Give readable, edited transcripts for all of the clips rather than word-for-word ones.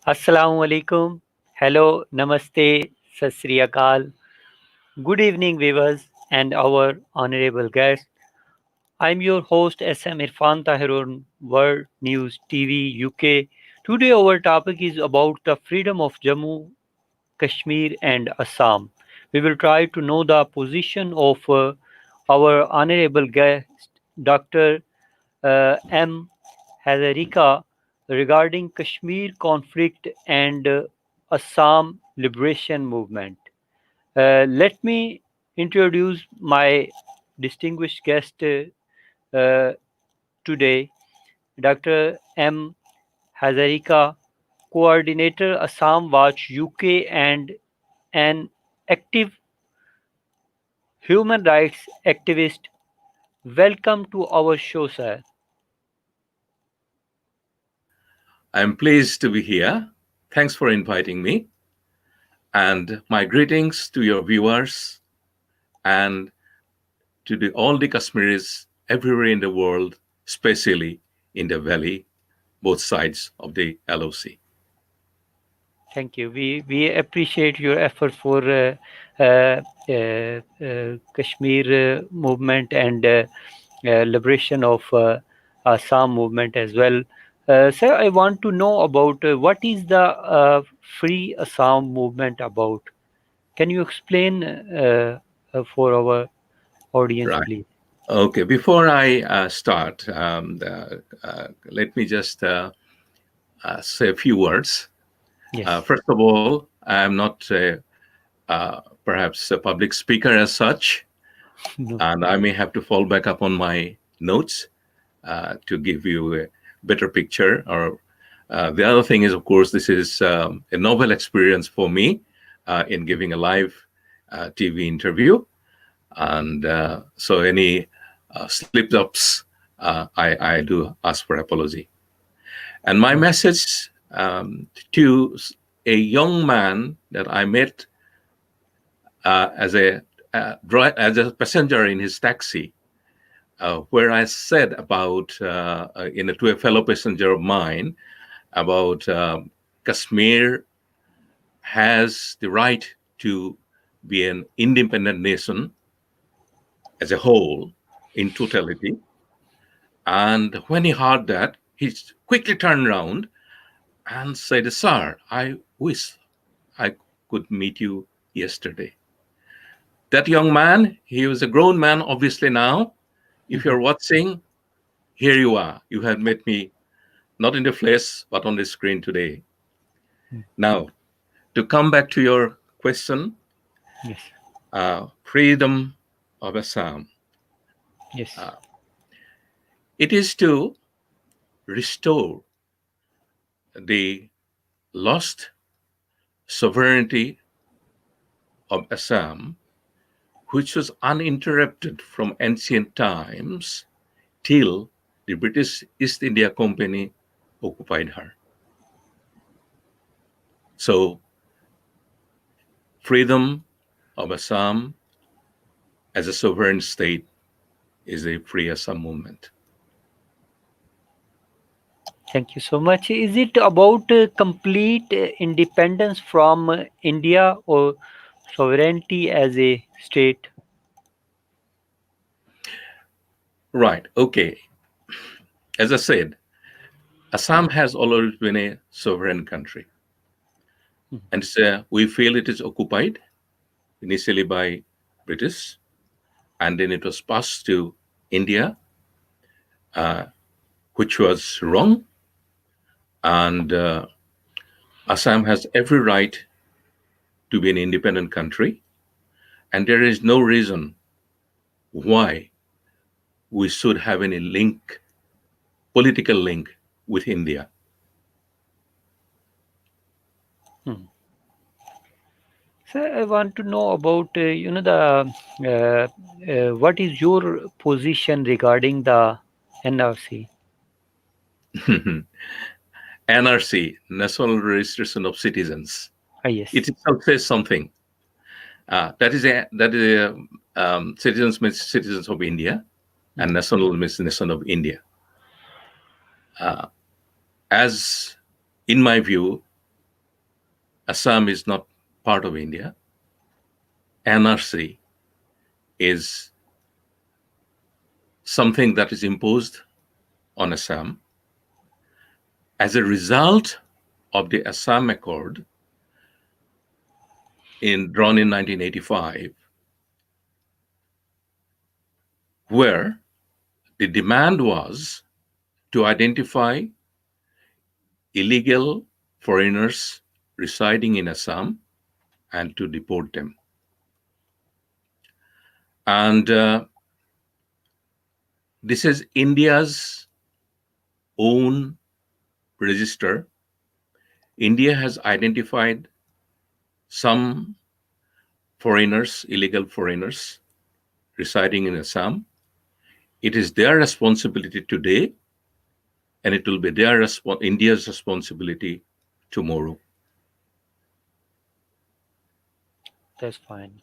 Assalamu alaikum. Hello, namaste, sat sri akal. Good evening, viewers and our honorable guests. I'm your host Assam Irfan Tahir, World News TV UK. Today, our topic is about the freedom of Jammu, Kashmir, and Assam. We will try to know the position of our honorable guest, Dr. M. Hazarika, regarding Kashmir conflict and Assam liberation movement. Let me introduce my distinguished guest uh, today, Dr. M. Hazarika, coordinator Assam Watch UK and an active human rights activist. Welcome to our show, sir. I'm pleased to be here. Thanks for inviting me. And my greetings to your viewers and to all the Kashmiris everywhere in the world, especially in the valley, both sides of the LOC. Thank you. We appreciate your effort for Kashmir movement and liberation of Assam movement as well. Sir, I want to know about what is the Free Assam movement about. Can you explain for our audience, Right. please? Okay. Before I start, let me just say a few words. Yes. First of all, I'm not perhaps a public speaker as such, No. and I may have to fall back upon my notes to give you a better picture. Or the other thing is, of course, this is a novel experience for me in giving a live TV interview, and so any slip-ups, I do ask for apology. And my message to a young man that I met as a passenger in his taxi, where I said about to a fellow passenger of mine about Kashmir has the right to be an independent nation as a whole in totality. And when he heard that, he quickly turned around and said, "Sir, I wish I could meet you yesterday." That young man, he was a grown man, obviously now. If you're watching, here you are. You have met me not in the flesh, but on the screen today. Now, to come back to your question, Yes. freedom of Assam. Yes. Uh, it is to restore the lost sovereignty of Assam, which was uninterrupted from ancient times till the British East India Company occupied her. So, freedom of Assam as a sovereign state is a free Assam movement. Thank you so much. Is it about complete independence from India or sovereignty as a state? Right. Okay. As I said, Assam has always been a sovereign country. And we feel it is occupied initially by British, and then it was passed to India, which was wrong. And Assam has every right to be an independent country, and there is no reason why we should have any link, political link, with India. Hmm. So I want to know about the what is your position regarding the NRC? NRC, National Registration of Citizens. Ah, yes. It itself says something. Citizens means citizens of India, and national means nation of India. As in my view, Assam is not part of India. NRC is something that is imposed on Assam as a result of the Assam Accord drawn in 1985, where the demand was to identify illegal foreigners residing in Assam and to deport them. And this is India's own register. India has identified some foreigners, illegal foreigners residing in Assam. It is their responsibility today, and it will be India's responsibility tomorrow. That's fine.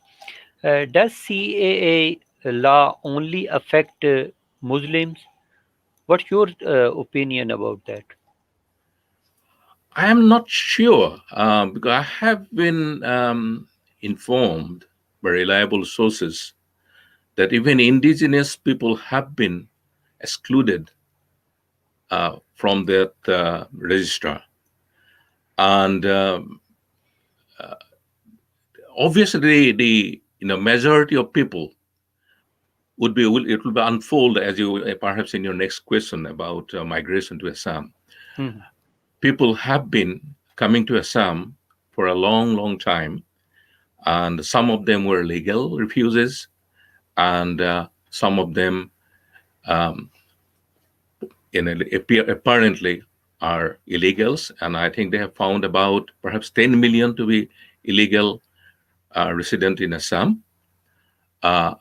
Does CAA law only affect Muslims? What's your opinion about that? I am not sure because I have been informed by reliable sources that even indigenous people have been excluded from that register. And obviously, the majority of people it will be unfold as you perhaps in your next question about migration to Assam. Mhm. People have been coming to Assam for a long, long time, and some of them were legal refugees, and some of them um, apparently are illegals, and I think they have found about perhaps 10 million to be illegal resident in Assam. Uh,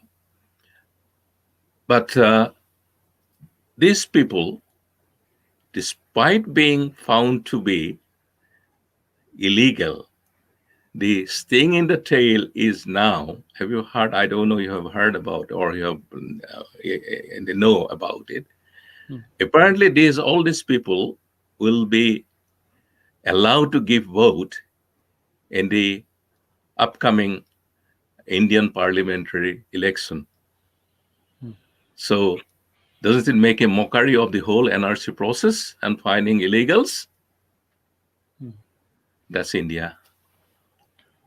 but these people, despite being found to be illegal, the sting in the tail is now. Have you heard? I don't know. You have heard about or you have know about it. Mm. Apparently, all these people will be allowed to give vote in the upcoming Indian parliamentary election. Mm. So, doesn't it make a mockery of the whole NRC process and finding illegals? Mm. That's India.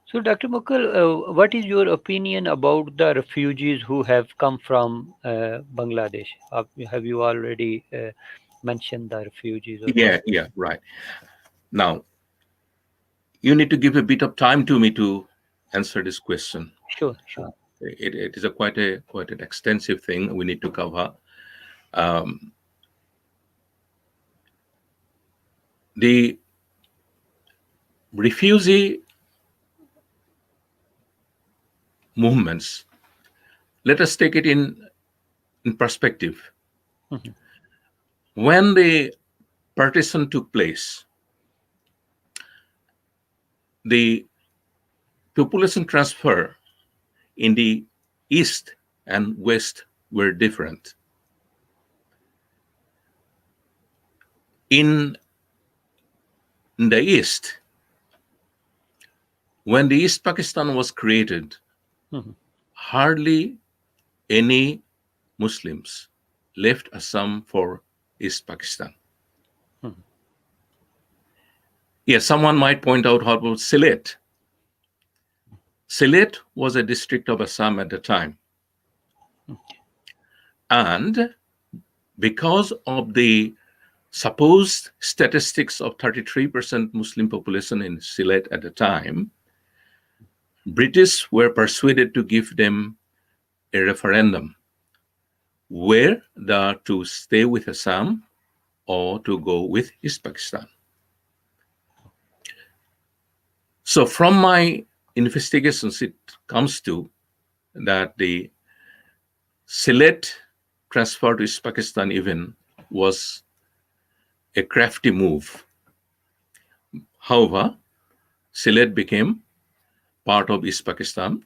So, Dr. Mukul, what is your opinion about the refugees who have come from Bangladesh? Have you already mentioned the refugees or not? Yeah, right. Now, you need to give a bit of time to me to answer this question. Sure, sure. It is quite an extensive thing we need to cover. Um, the refugee movements. Let us take it in perspective. Mhm. When the partition took place, the population transfer in the east and west were different. In the east, when the East Pakistan was created, Mhm. hardly any Muslims left Assam for East Pakistan. Mhm. Yes, someone might point out how about Sylhet. Sylhet was a district of Assam at the time. And because of the supposed statistics of 33% Muslim population in Sylhet at the time, British were persuaded to give them a referendum where they are to stay with Assam or to go with East Pakistan. So from my investigations, it comes to that the Sylhet transfer to East Pakistan even was a crafty move. However, Sylhet became part of East Pakistan,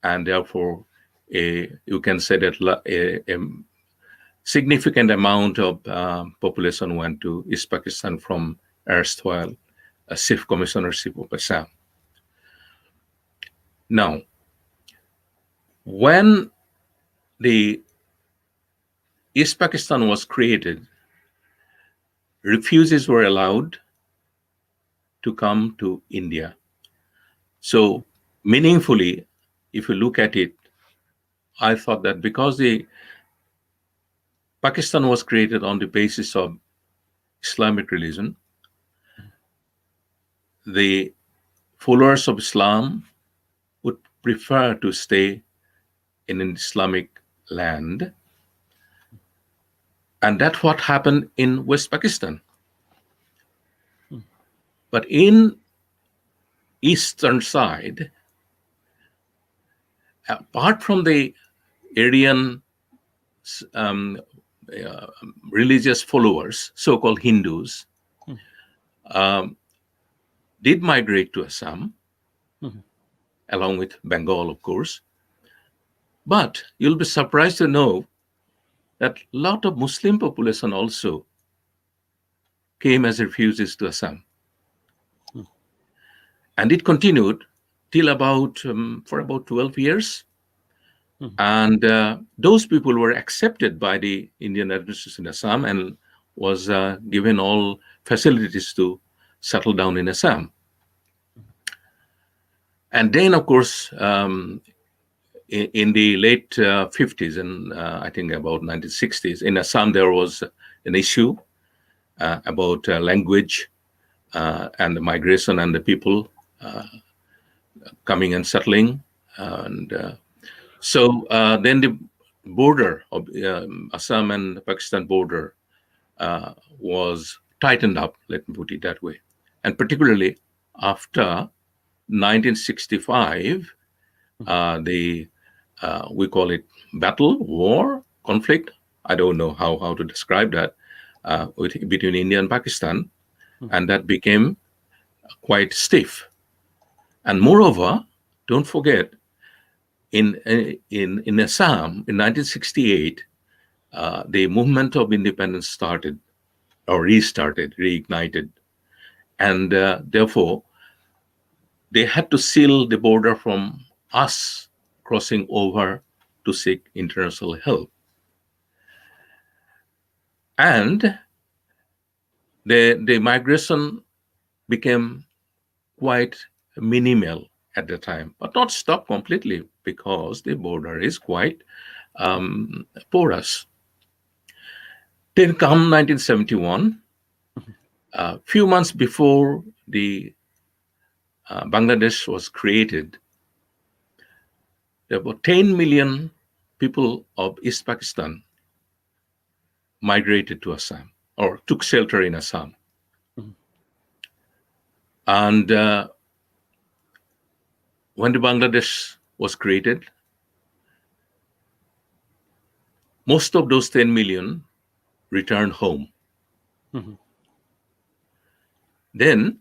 and therefore, you can say that a significant amount of population went to East Pakistan from erstwhile Chief Commissionership of Assam. Now, when the East Pakistan was created, refugees were allowed to come to India. So, meaningfully, if you look at it, I thought that because the Pakistan was created on the basis of Islamic religion, the followers of Islam would prefer to stay in an Islamic land. And that's what happened in West Pakistan. But in eastern side, apart from the Aryan um, uh, religious followers, so-called Hindus, um, did migrate to Assam, along with Bengal, of course. But you'll be surprised to know that a lot of Muslim population also came as refugees to Assam. And it continued till for about 12 years. And those people were accepted by the Indian administration in Assam and was given all facilities to settle down in Assam. And then, of course, in the late 50s and I think about 1960s, in Assam, there was an issue about language and the migration and the people coming and settling. And so then the border of Assam and Pakistan border was tightened up, let me put it that way. And particularly after 1965, we call it battle, war, conflict. I don't know how to describe that between India and Pakistan. And that became quite stiff. And moreover, don't forget, in Assam in 1968, the movement of independence started or restarted, reignited. And therefore, they had to seal the border from us crossing over to seek international help. And the migration became quite minimal at the time, but not stopped completely because the border is quite porous. Then come 1971, a few months before the Bangladesh was created, there were 10 million people of East Pakistan migrated to Assam or took shelter in Assam. And when the Bangladesh was created, most of those 10 million returned home. Then,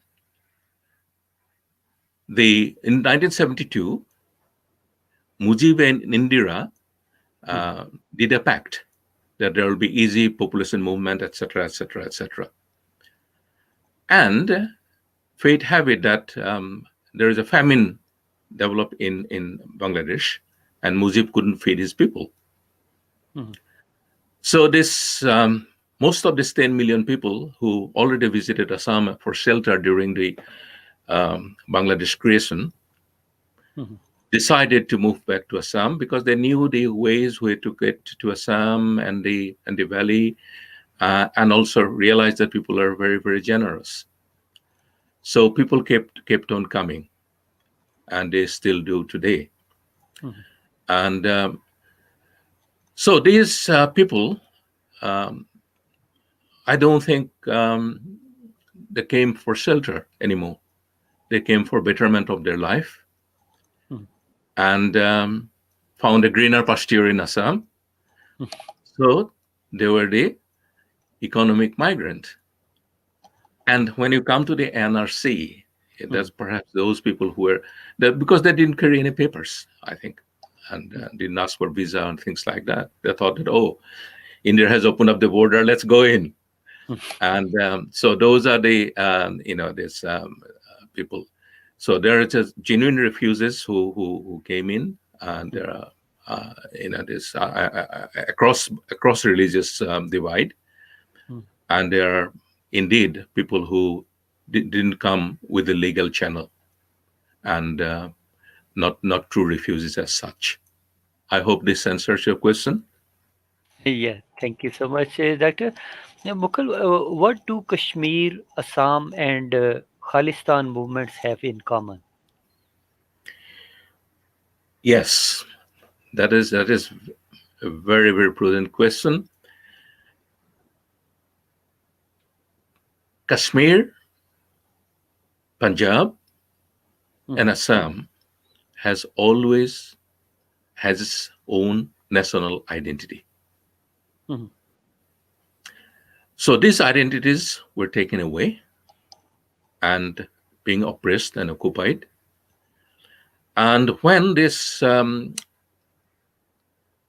in 1972, Mujib and Indira did a pact that there will be easy population movement, etc., etc., etc. And fate have it that there is a famine developed in Bangladesh, and Mujib couldn't feed his people. So this most of these 10 million people who already visited Assam for shelter during the Bangladesh creation decided to move back to Assam because they knew the ways where to get to Assam and the valley, and also realized that people are very, very generous. So people kept on coming, and they still do today. And so these people, I don't think they came for shelter anymore. They came for betterment of their life and found a greener pasture in Assam. So they were the economic migrant. And when you come to the NRC, that's perhaps those people who were, because they didn't carry any papers, I think, and didn't ask for visa and things like that. They thought that, oh, India has opened up the border, let's go in. And so those are the, these people. So there are just genuine refugees who came in, and there are this across religious divide, mm. and there are indeed people who didn't come with the legal channel, and not true refugees as such. I hope this answers your question. Yeah, thank you so much, Doctor. Mukul, what do Kashmir, Assam, and Khalistan movements have in common? Yes, that is a very very prudent question. Kashmir, Punjab, and Mhm, Assam has always has its own national identity. mhm, So these identities were taken away and being oppressed and occupied. And when this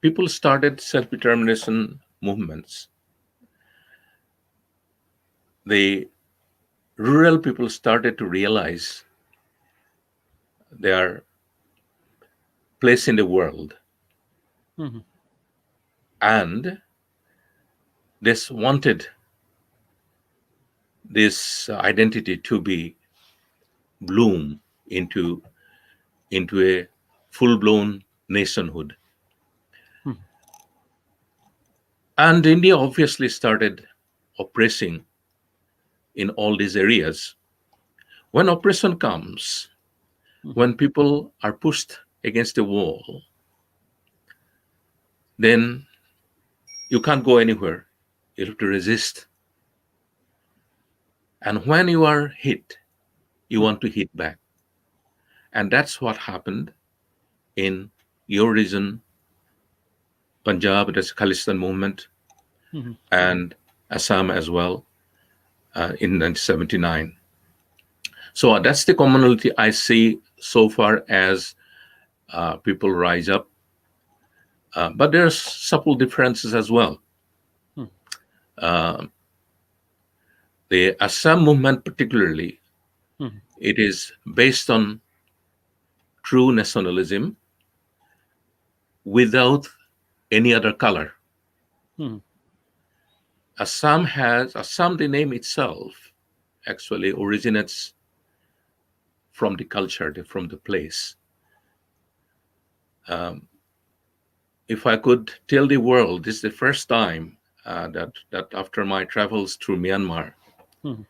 people started self-determination movements, the rural people started to realize their place in the world, mhm, and this wanted this identity to be bloom into a full-blown nationhood. mhm, And India obviously started oppressing in all these areas. When oppression comes, mhm, when people are pushed against the wall, then you can't go anywhere. You have to resist. And when you are hit, you mhm, want to hit back. And that's what happened in your region, Punjab, that's Khalistan movement, mhm, and Assam as well in 1979. So that's the commonality I see so far as people rise up. But there's subtle differences as well. mhm, Uh, the Assam movement, particularly, mhm, it is based on true nationalism without any other color. mhm, Assam, the name itself, actually originates from the culture, from the place. Um, if I could tell the world, this is the first time that after my travels through Myanmar, mhm,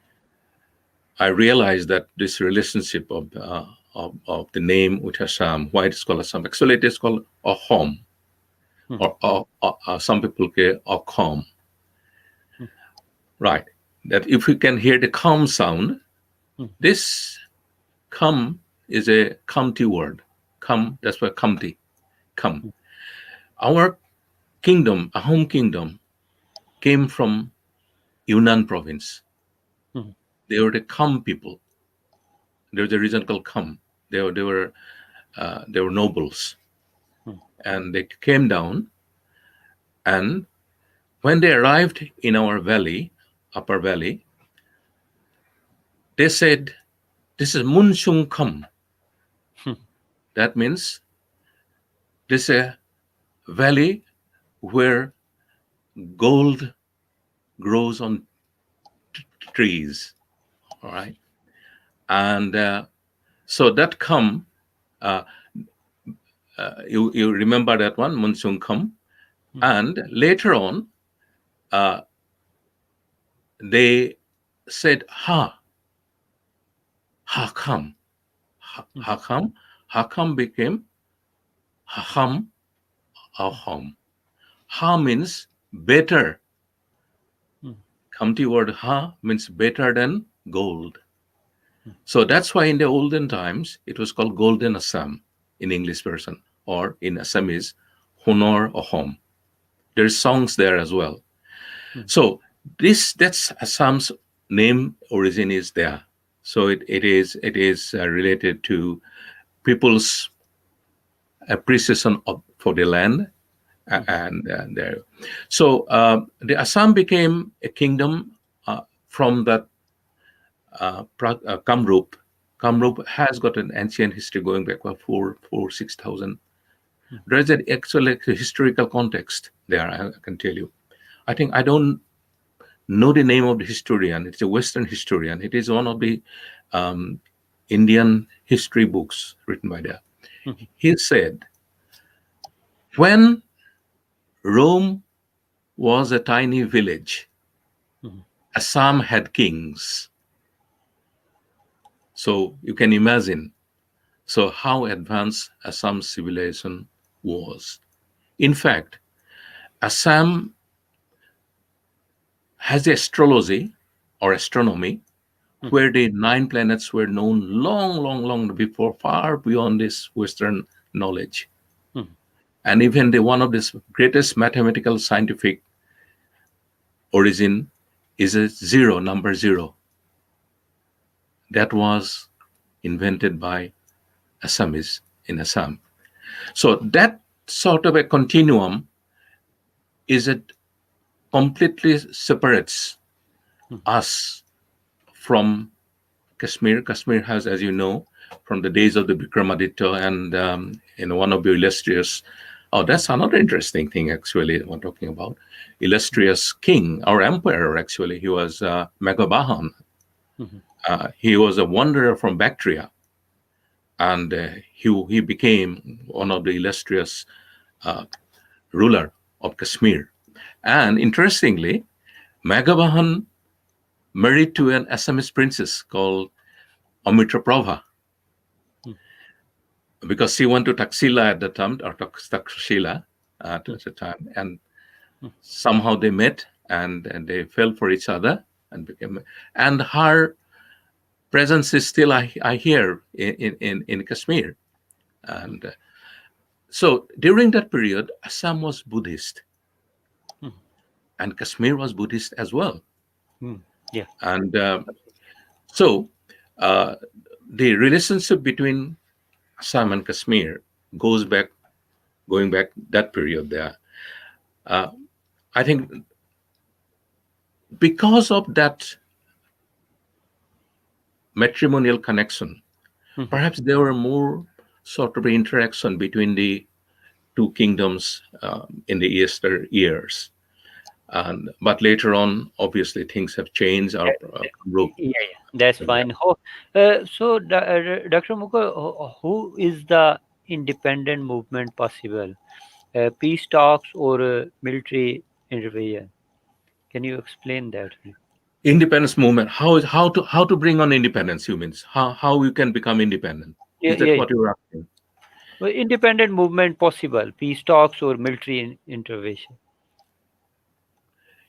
I realized that this relationship of the name with Assam, why it's called Assam, actually it is called a home, mhm, or some people say a calm, mhm, right? That if we can hear the calm sound, mhm, this come is a county word. Come, that's why county, come. Our kingdom, a home kingdom, came from Yunnan province. mhm, They were the Kham people. There was a region called Kham. They were nobles, mhm, and they came down. And when they arrived in our valley, upper valley, they said, "This is Munshung Kham." mhm, That means this is a valley where gold grows on trees. All right, and so that Kham, uh, you remember that one, Munshung Kham, mhm, and later on, uh, they said, Hakam. mhm, Hakam. Hakam became Haham, Aham. Ha means better. mhm, Khamti word ha means better than gold. mhm, So that's why in the olden times it was called Golden Assam in English version, or in Assamese, Honor Ahom. There's songs there as well. mhm, So that's Assam's name origin is there. So it is related to people's appreciation for the land, mhm, and there. So the Assam became a kingdom from that Kamrup. Kamrup has got an ancient history going back about 6,000. Mhm. There is an actual historical context there, I can tell you. I think I don't know the name of the historian. It's a Western historian. It is one of the um, Indian history books written by there. Mhm. He said, when Rome was a tiny village, Mhm. Assam had kings. So you can imagine. So how advanced Assam civilization was. In fact, Assam has the astrology or astronomy Mhm. where the nine planets were known long, long, long before, far beyond this Western knowledge. Mhm. And even the one of the greatest mathematical scientific origin is a zero, number zero, that was invented by Assamese in Assam. So that sort of a continuum is it completely separates Mhm. us from Kashmir. Kashmir has, as you know, from the days of the Vikramaditya and one of the illustrious. Oh, that's another interesting thing, actually, we're talking about. Illustrious king or emperor, actually. He was Megabahan. Mhm. He was a wanderer from Bactria, and he became one of the illustrious uh, ruler of Kashmir. And interestingly, Megabahan married to an Assamese princess called Amitra Prabha, Mhm. because she went to Taxila at the time, or Takshila Mhm. at the time, and Mhm. somehow they met and they fell for each other and became. And her presence is still I hear in Kashmir, Mhm. and so during that period, Assam was Buddhist Mhm. and Kashmir was Buddhist as well, Mhm. Yeah. and so uh, the relationship between Assam and Kashmir goes back, going back that period there. Uh, I think because of that matrimonial connection, Mhm. perhaps there were more sort of interaction between the two kingdoms in the Easter years. And but later on, obviously, things have changed. Our group. Yeah, yeah, that's fine. So, Dr. Mukul, who is the independent movement possible? Peace talks or military intervention? Can you explain that, please? Independence movement. How to bring on independence? You means how you can become independent? Yeah, Is yeah, that yeah. what you're asking? Well, independent movement possible? Peace talks or military intervention?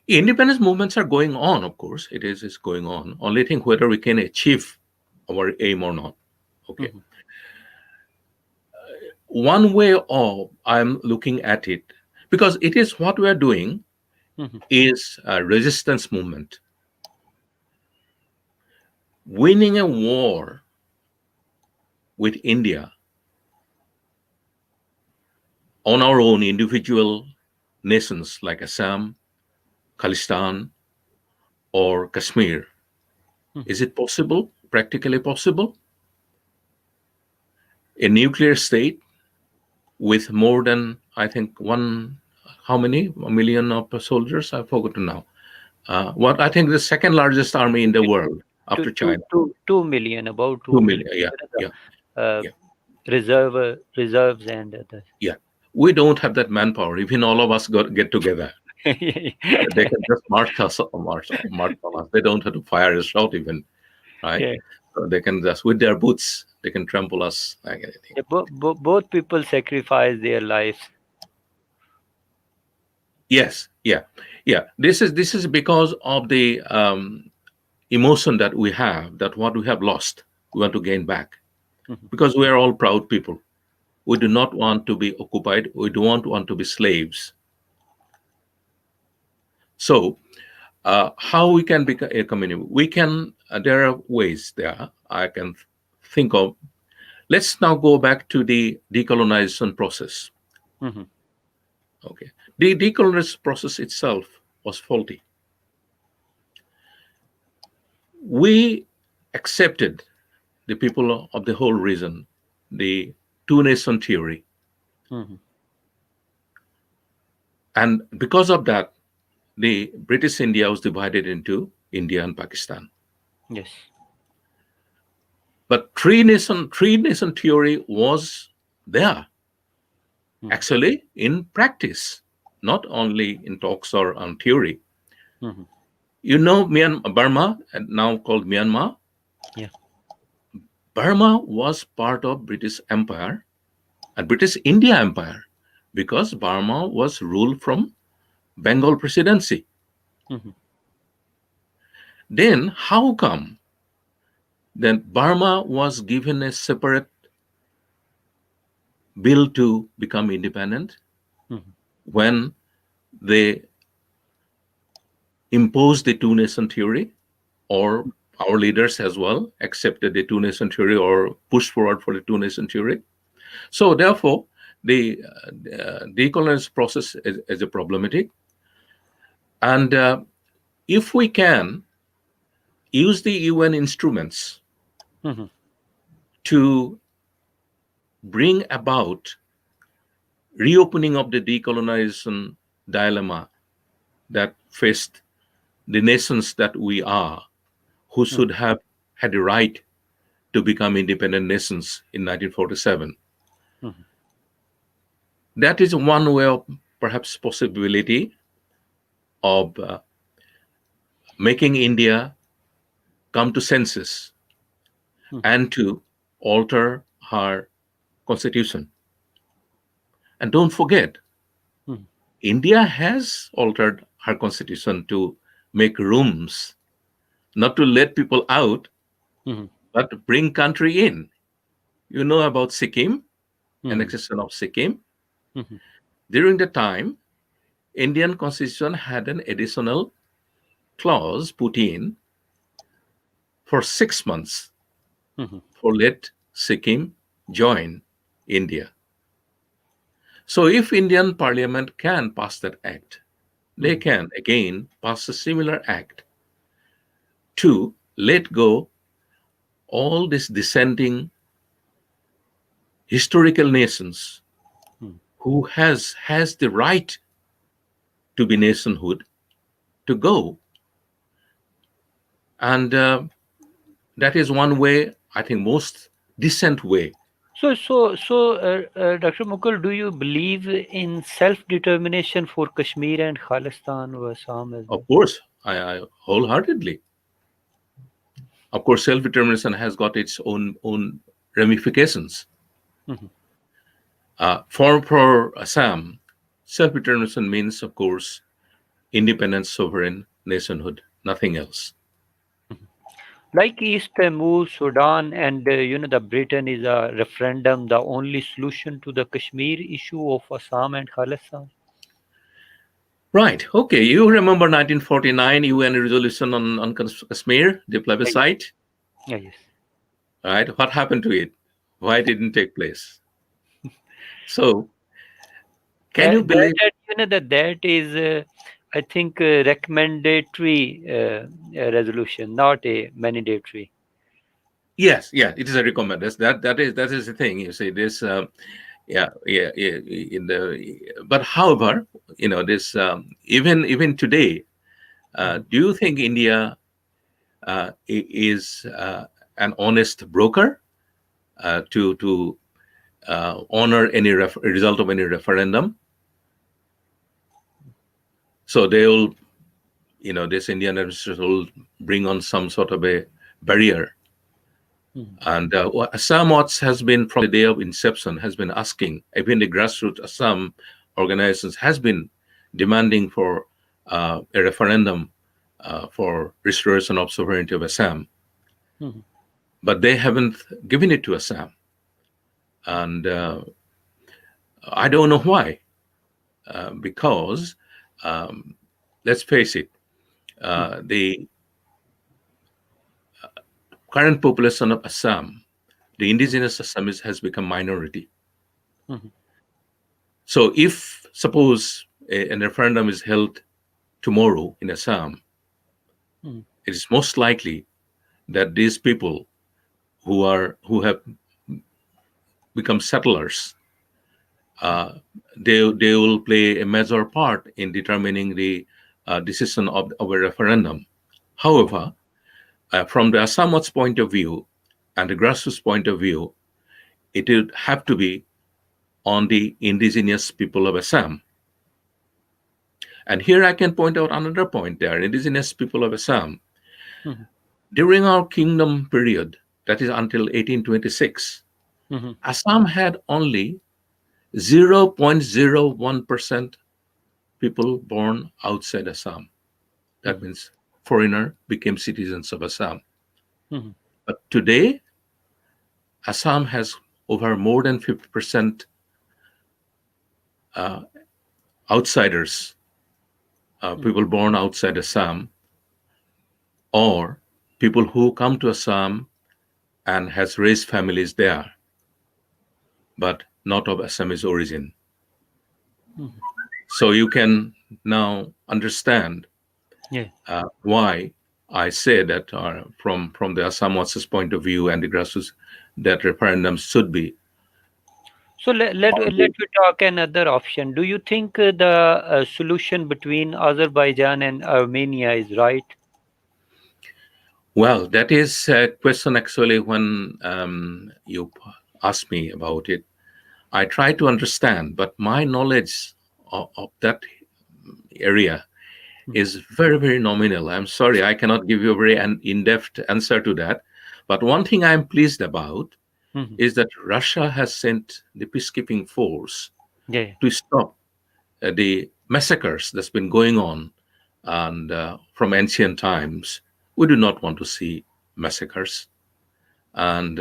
Independence movements are going on. Of course, it is going on. Only thing whether we can achieve our aim or not. Okay. Mm-hmm. One way of I'm looking at it, because it is what we are doing Mm-hmm. is a resistance movement. Winning a war with India on our own individual nations like Assam, Khalistan, or Kashmir, Mm-hmm. is it possible? Practically possible? A nuclear state with more than, I think, how many? A million of soldiers? I've forgotten now. What I think the second largest army in the world Two, after two, China. two, 2 million, about 2 2 million. million. Yeah, yeah, Uh, yeah, reserves and others. yeah. We don't have that manpower. Even all of us get together, they can just march on us. They don't have to fire a shot even, right? Yeah, So they can just, with their boots, they can trample us like anything. yeah, both people sacrifice their lives. Yes, yeah, yeah. This is because of the emotion that we have, that what we have lost, we want to gain back. Mhm. Because we are all proud people. We do not want to be occupied. We do not want to be slaves. So, how we can become a community? We can. There are ways there I can think of. Let's now go back to the decolonization process. Mhm. Okay, the decolonization process itself was faulty. We accepted the people of the whole region, the two nation theory. Mhm. And because of that, the British India was divided into India and Pakistan. Yes. But three nation theory was there Mhm. actually in practice, not only in talks or on theory. Mhm. Burma, now called Myanmar. Yeah. Burma was part of British Empire and British India Empire because Burma was ruled from Bengal Presidency. Mhm. Then how come then Burma was given a separate bill to become independent Mhm. when they imposed the two nation theory, or our leaders as well accepted the two nation theory or pushed forward for the two nation theory. So therefore, the decolonization process is a problematic. And if we can use the UN instruments Mhm. to bring about reopening of the decolonization dilemma that faced the nations that we are, who Mhm. should have had the right to become independent nations in 1947. Mhm. That is one way of perhaps possibility of making India come to senses Mhm. and to alter her constitution. And don't forget, Mhm. India has altered her constitution to make rooms, not to let people out, Mhm. but to bring country in. You know about Sikkim, Mhm. annexation of Sikkim. Mhm. During the time, Indian constitution had an additional clause put in for 6 months Mhm. for let Sikkim join India. So if Indian Parliament can pass that act, they Mhm. can again pass a similar act to let go all these dissenting historical nations Mhm. who has the right to be nationhood to go. And that is one way, I think, most decent way. Dr. Mukul, do you believe in self-determination for Kashmir and Khalistan or Assam as well? Of course, I wholeheartedly. Of course, self-determination has got its own ramifications. Mhm. For Assam, self-determination means, of course, independent, sovereign nationhood, nothing else. Like East Timor, Sudan, and the Britain is a referendum, the only solution to the Kashmir issue of Assam and Khalistan. Right. Okay. You remember 1949 UN resolution on Kashmir, the Yeah, yes. plebiscite, Yeah, yes. right? What happened to it? Why it didn't take place? So, can That you that, believe? that that is, I think, a recommendatory resolution, not a mandatory. Yes, yeah, it is a recommend. That is the thing. You see this. Yeah. In but however, this even today, Mhm. do you think India is an honest broker to honor any result of any referendum? So they will, this Indian administration will bring on some sort of a barrier. Mhm. And Assam Watch has been, from the day of inception, has been asking, even the grassroots Assam organizations has been demanding for a referendum for restoration of sovereignty of Assam, Mhm. but they haven't given it to Assam. And I don't know why, because um, let's face it, Mhm. the current population of Assam, the indigenous Assamese, has become minority. Mhm. So if suppose a referendum is held tomorrow in Assam, Mhm. it is most likely that these people who have become settlers, uh, they will play a major part in determining the decision of a referendum. However, from the Assam's point of view and the grassroots point of view, it would have to be on the indigenous people of Assam. And here I can point out another point there: indigenous people of Assam. Mhm. During our kingdom period, that is until 1826, Mhm. Assam had only 0.01% people born outside Assam. That Mhm. means foreigner became citizens of Assam. Mhm. But today, Assam has over more than 50% uh, outsiders, Mhm. people born outside Assam, or people who come to Assam and has raised families there, but not of Assamese origin. Mhm. So you can now understand Yeah. why I say that from the Assamese point of view and the grassroots, that referendum should be. So let me talk another option. Do you think the solution between Azerbaijan and Armenia is right? Well, that is a question actually when you ask me about it. I try to understand, but my knowledge of that area Mhm. is very, very nominal. I'm sorry, I cannot give you a very in-depth answer to that. But one thing I'm pleased about Mhm. is that Russia has sent the peacekeeping force Yeah. to stop the massacres that's been going on, and from ancient times. We do not want to see massacres, and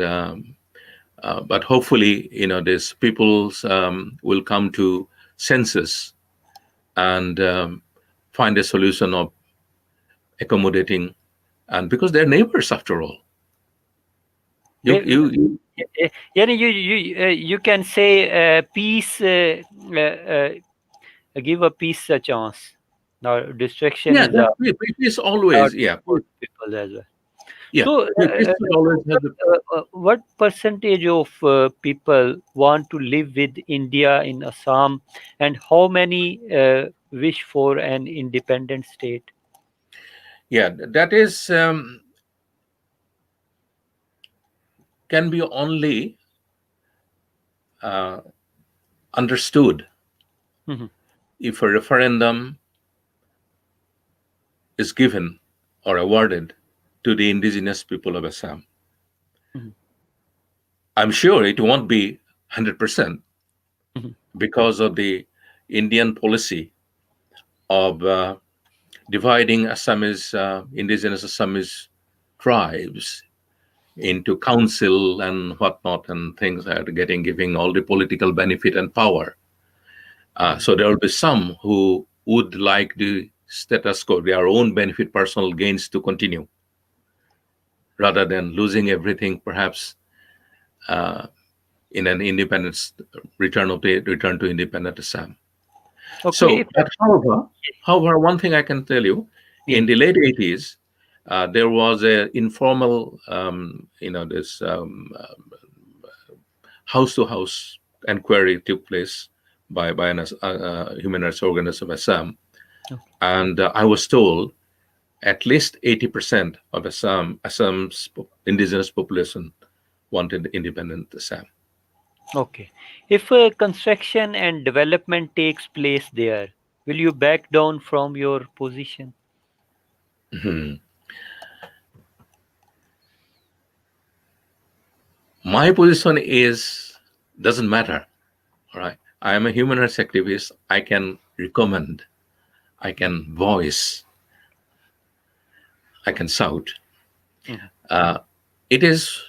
but hopefully, these peoples will come to senses and find a solution of accommodating, and because they're neighbors after all. You, They, you yeah, you can say peace. Give a peace a chance. Now, distraction yeah, is that peace not always, yeah, for people as well. yeah, So, peace should always have the. what percentage of people want to live with India in Assam, and how many wish for an independent state? Yeah, that is can be only uh, understood Mhm. if a referendum is given or awarded to the indigenous people of Assam. Mhm. I'm sure it won't be 100% Mhm. because of the Indian policy of dividing Assamese, indigenous Assamese tribes into council and whatnot, and things that are getting giving all the political benefit and power. Mhm. So there will be some who would like the status quo, their own benefit, personal gains to continue, rather than losing everything, perhaps in an independence return to independent Assam. Okay, So, but however, one thing I can tell you, yeah. in the late 80s, there was a informal, this house-to-house inquiry took place by an human rights organization of Assam, Okay. and I was told at least 80% of Assam's indigenous population wanted independent Assam. Okay. If construction and development takes place there, will you back down from your position? Mhm. My position is doesn't matter. All right, I am a human rights activist. I can recommend, I can voice, I can shout. Mhm. It is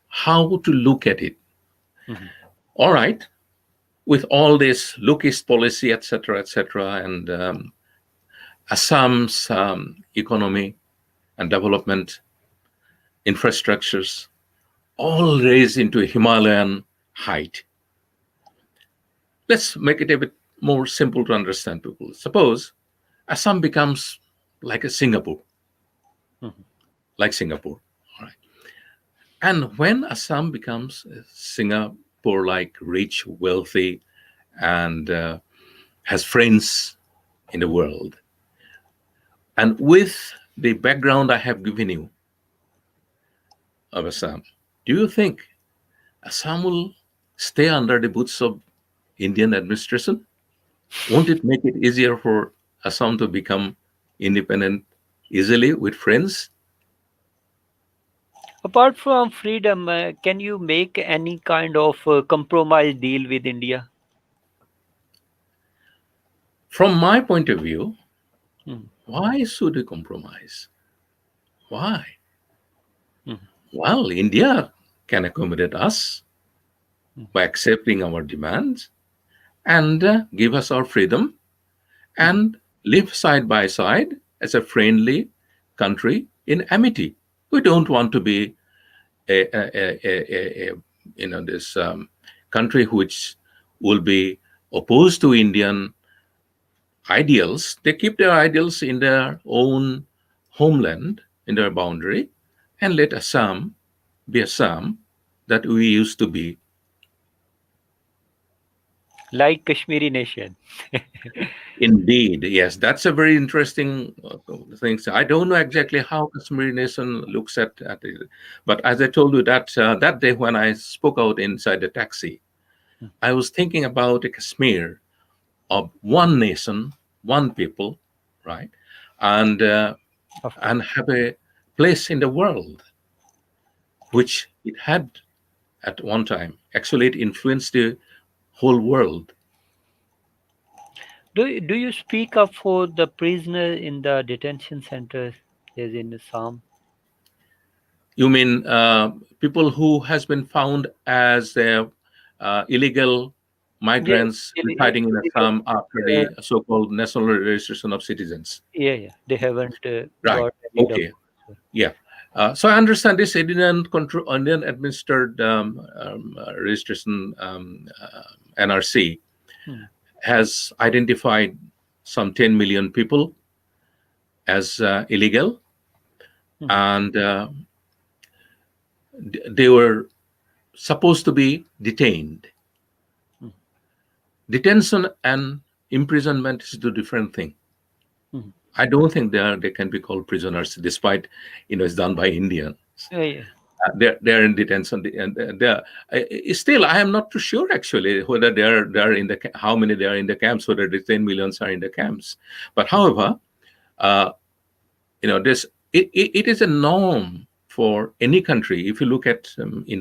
how to look at it. Mhm. All right, with all this lookist policy, etc., and Assam's economy and development infrastructures all raised into a Himalayan height. Let's make it a bit more simple to understand people. Suppose Assam becomes like a Singapore, Mhm. like Singapore. All right. And when Assam becomes Singapore like rich, wealthy, and has friends in the world, and with the background I have given you of Assam, do you think Assam will stay under the boots of Indian administration? Won't it make it easier for Assam to become independent easily with friends? Apart from freedom, can you make any kind of compromise deal with India? From my point of view, Hmm, why should we compromise? Why? hmm, Well, India can accommodate us hmm, by accepting our demands and give us our freedom hmm. and live side by side as a friendly country in amity. We don't want to be a this country which will be opposed to Indian ideals. They keep their ideals in their own homeland, in their boundary, and let Assam be Assam that we used to be. Like Kashmiri nation. Indeed, yes, that's a very interesting thing. So I don't know exactly how Kashmiri nation looks at it, but as I told you that day when I spoke out inside the taxi, Hmm, I was thinking about a Kashmir of one nation, one people, right, and uh, of course. and have a place in the world, which it had at one time. Actually, it influenced the whole world. Do you speak up for the prisoner in the detention centers as in Assam? You mean people who has been found as illegal Yeah, migrants residing in illegal. Assam after the so-called national registration of citizens? Yeah, yeah. They haven't Right. got any Okay. documents. Yeah. So I understand this Indian control, Indian administered registration NRC Hmm, has identified some 10 million people as illegal, hmm, and they were supposed to be detained. hmm, Detention and imprisonment is two different thing. hmm. I don't think they can be called prisoners, despite it's done by Indians. Yeah, yeah. They're in detention, and they're still. I am not too sure actually whether they're in the how many they are in the camps, whether the 10 millions are in the camps. But however, uh, this it is a norm for any country. If you look at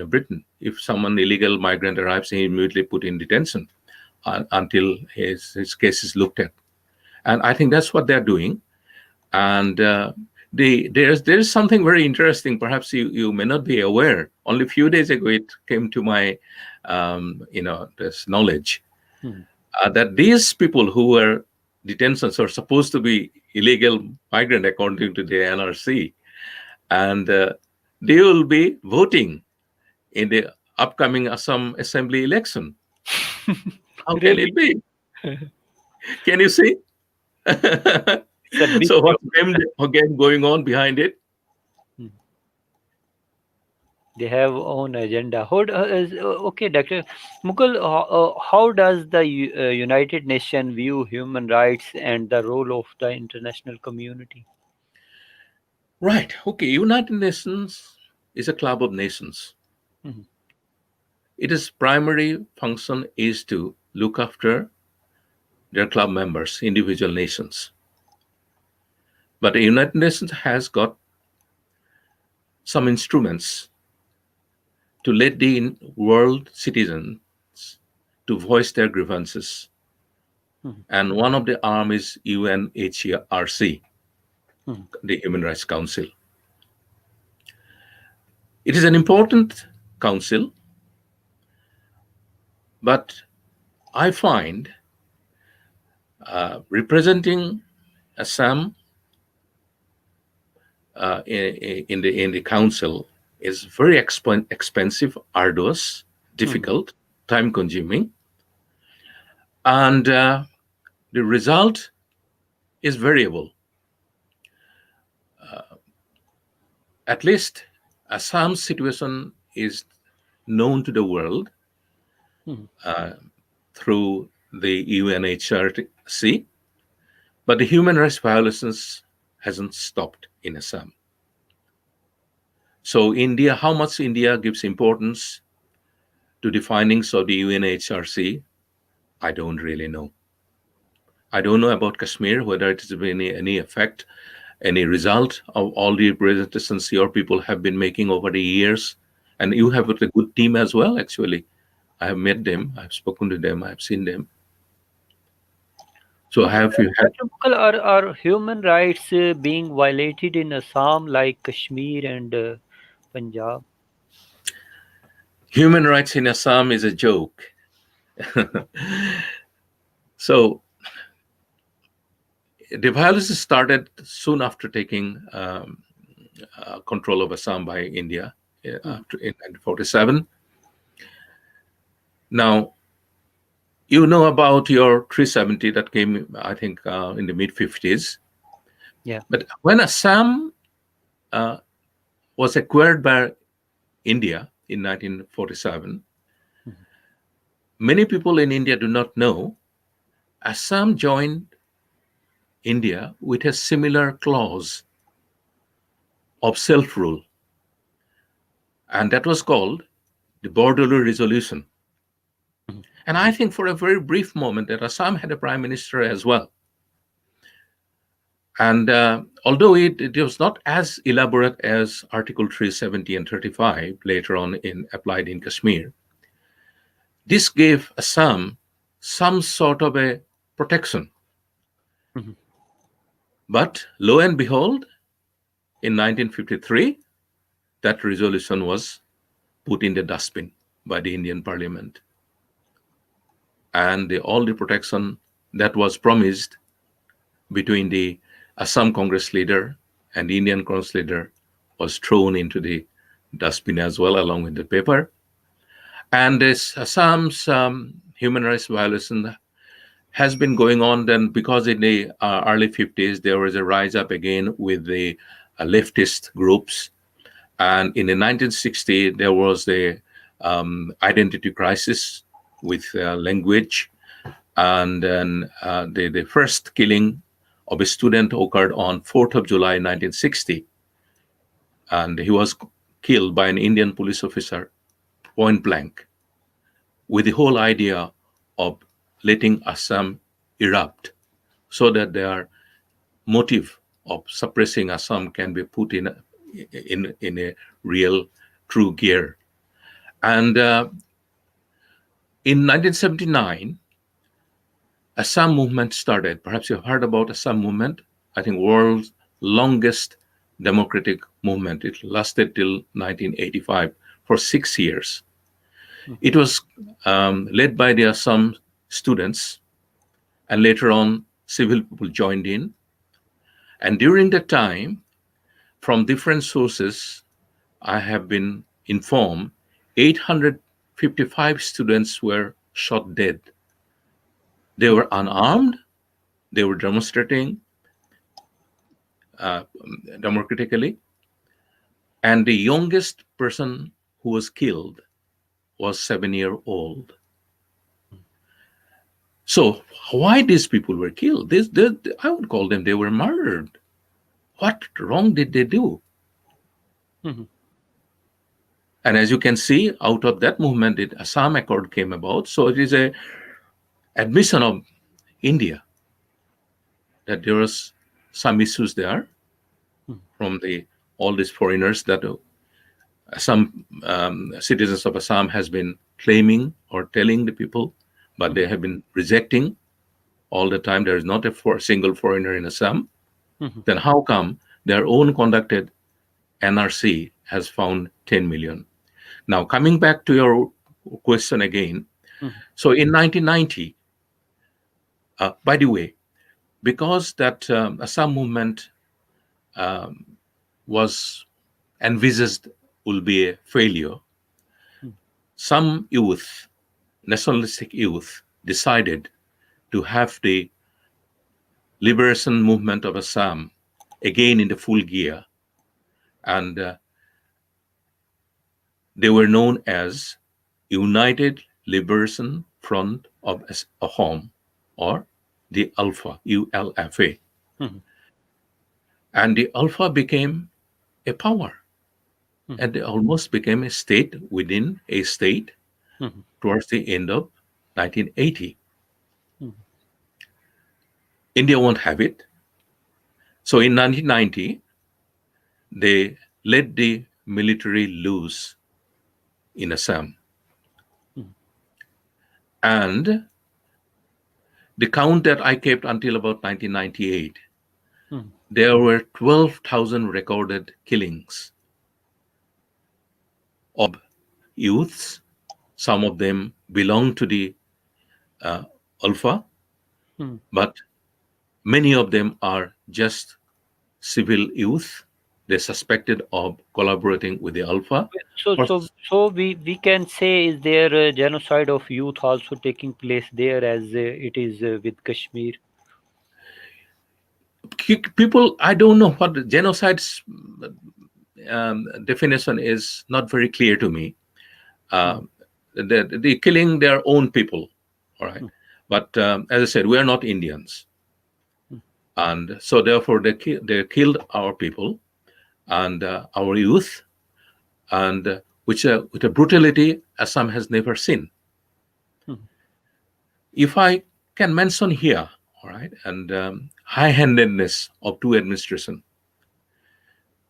Britain, if someone illegal migrant arrives, he immediately put in detention until his case is looked at. And I think that's what they're doing. And there's something very interesting. Perhaps you may not be aware. Only a few days ago, it came to my this knowledge Hmm. that these people who were detentions are supposed to be illegal migrant according to the NRC, and they will be voting in the upcoming Assam Assembly election. How can Really, it be? Can you see? it's a big So job. what's game going on behind it? Hmm. They have own agenda. Okay, Doctor Mukul? How does the United Nations view human rights and the role of the international community? Right. Okay. United Nations is a club of nations. Hmm, Its primary function is to look after their club members, individual nations. But the United Nations has got some instruments to let the world citizens to voice their grievances. hmm, And one of the arm is UNHRC, hmm, the Human Rights Council. It is an important council, but I find representing Assam in the council is very expensive, arduous, hmm. difficult, time consuming, and the result is variable. At least Assam's situation is known to the world Mhm. uh, through the UNHRC, but the human rights violations hasn't stopped in Assam. So India, how much India gives importance to the findings of the UNHRC, I don't really know. I don't know about Kashmir, whether it has been any effect, any result of all the presentations your people have been making over the years. And you have a good team as well, actually. I have met them, I've spoken to them, I've seen them. So have you had Dr. Mukul, are human rights being violated in Assam like Kashmir and Punjab? human rights in Assam is a joke. So the violence started soon after taking control of Assam by India Mhm. in 1947. Now, you know about your 370 that came, I think, in the mid 50s. Yeah. But when Assam uh, was acquired by India in 1947, Mhm. many people in India do not know Assam joined India with a similar clause of self rule, and that was called the Borderloo Resolution. Mhm. And I think for a very brief moment that Assam had a prime minister as well. And although it was not as elaborate as Article 370 and 35 later on in applied in Kashmir, this gave Assam some sort of a protection. Mhm. But lo and behold, in 1953, that resolution was put in the dustbin by the Indian Parliament. And all the protection that was promised between the Assam Congress leader and the Indian Congress leader was thrown into the dustbin as well, along with the paper. And this Assam's human rights violation has been going on then because in the early 50s there was a rise up again with the leftist groups. And in the 1960s there was the identity crisis with language. And then the first killing of a student occurred on 4th of July 1960. And he was killed by an Indian police officer point blank with the whole idea of letting Assam erupt so that their motive of suppressing Assam can be put in a real true gear. And in 1979, Assam movement started. Perhaps you've heard about Assam movement. I think world's longest democratic movement. It lasted till 1985 for 6 years. Mhm. It was led by the Assam students, and later on, civil people joined in. And during that time, from different sources, I have been informed 855 students were shot dead. They were unarmed, they were demonstrating uh, democratically, and the youngest person who was killed was 7 year old. So why these people were killed? I would call them they were murdered. What wrong did they do? Mhm. And as you can see, out of that movement, the Assam Accord came about. So it is a admission of India that there was some issues there Mhm. from the all these foreigners that some citizens of Assam has been claiming or telling the people, but they Mhm. have been rejecting all the time. There is not a single foreigner in Assam. Mhm. Then how come their own conducted NRC has found 10 million? Now, coming back to your question again, Mhm. so in 1990, by the way, because that Assam movement was envisaged will be a failure, Mhm. some youth, nationalistic youth, decided to have the liberation movement of Assam again in the full gear. And They were known as United Liberation Front of Assam, or the Alpha, ULFA. mhm, And the Alpha became a power, mhm, and they almost became a state within a state mhm, towards the end of 1980. mhm, India won't have it. So in 1990, they let the military loose in Assam. mhm, And the count that I kept until about 1998, mhm. there were 12,000 recorded killings of youths. Some of them belong to the uh, Alpha, Hmm. but many of them are just civil youth. They're suspected of collaborating with the Alpha. So, Or so, so we can say, is there a genocide of youth also taking place there as it is with Kashmir? people, I don't know what the genocide's definition is, not very clear to me. Hmm, The killing their own people, all right. hmm, But as I said, we are not Indians, hmm, and so therefore they killed our people and our youth, and which with a brutality Assam has never seen. hmm, If I can mention here, all right, and high-handedness of two administration.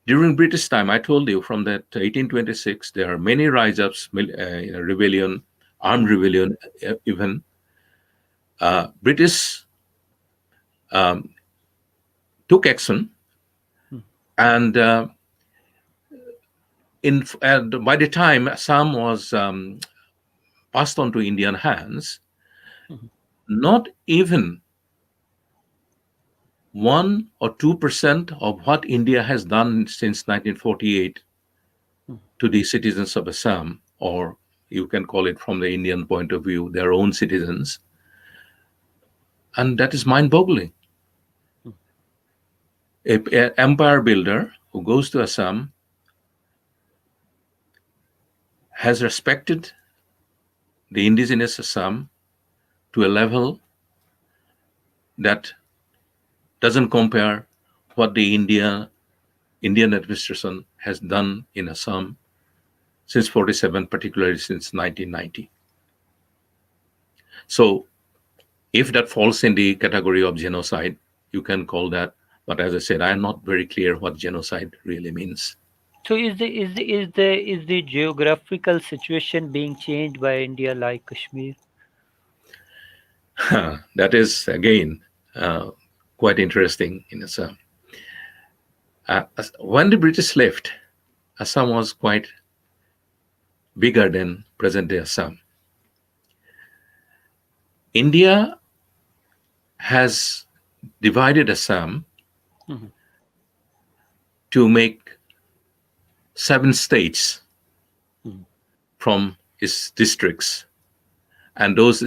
During British time, I told you from that 1826, there are many rise-ups, rebellion, armed hmm, rebellion, even. British um, took action, hmm, and and by the time Assam was passed on to Indian hands, hmm, not even 1 or 2% of what India has done since 1948 hmm, to the citizens of Assam, or you can call it from the Indian point of view, their own citizens, and that is mind-boggling. hmm, A empire builder who goes to Assam has respected the indigenous Assam to a level that doesn't compare what the Indian administration has done in Assam since 47, particularly since 1990. So if that falls in the category of genocide, you can call that. But as I said, I'm not very clear what genocide really means. So is the geographical situation being changed by India like Kashmir? That is again uh, quite interesting in Assam. When the British left, Assam was quite bigger than present-day Assam. India has divided Assam Mhm, to make 7 states mhm, from its districts, and those